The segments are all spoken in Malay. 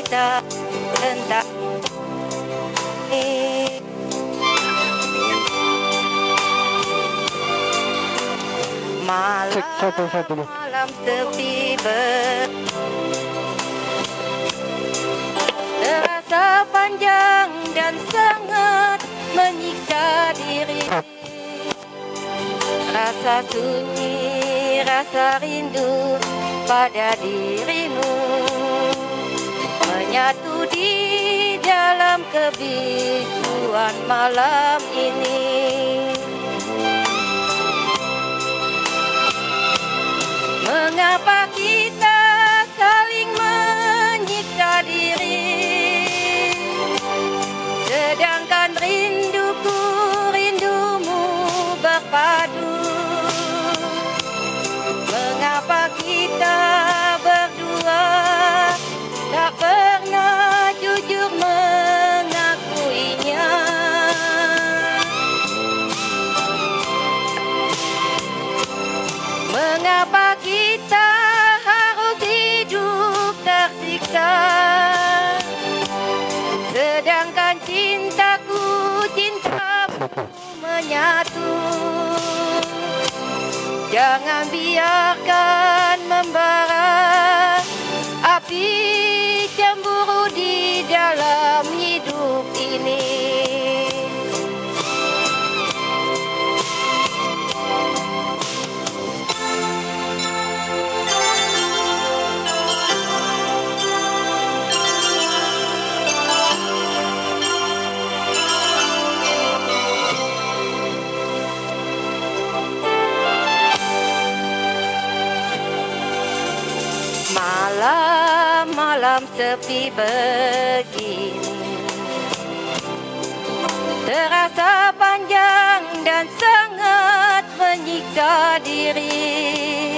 kita tentang malam sepi terasa panjang dan sangat menyiksa diri. Rasa sunyi, rasa rindu pada dirimu menyatu di dalam kebisuan malam ini. Mengapa kita saling menyiksa diri, sedangkan rinduku rindumu berpadu? Mengapa kita berdua tak pernah jujur mengakuinya? Mengapa kita harus hidup tersiksa, sedangkan cintaku cintamu menyatu? Jangan biarkan membara api cemburu di dalam hidup ini. Malam sepi begini terasa panjang dan sangat menyiksa diri.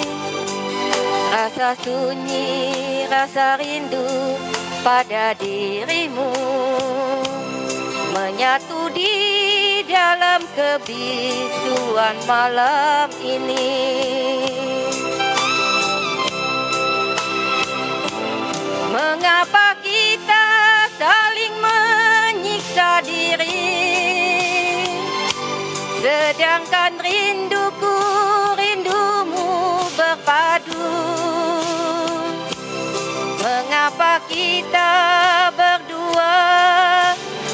Rasa sunyi, rasa rindu pada dirimu menyatu di dalam kebisuan malam ini. Mengapa kita saling menyiksa diri, sedangkan rinduku rindumu berpadu? Mengapa kita berdua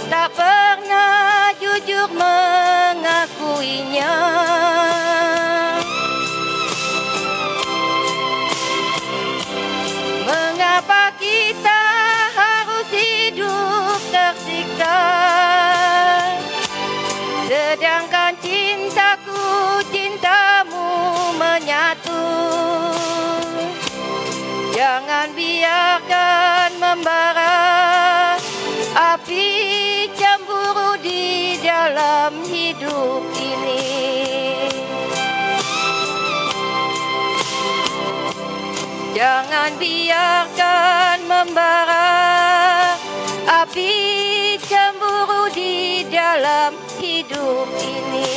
tak pernah jujur mengakuinya? Mengapa kita harus hidup tersiksa, sedangkan cintaku cintamu menyatu? Jangan biarkan membara api cemburu di dalam hidup ini. Jangan biarkan membara api cemburu di dalam hidup ini.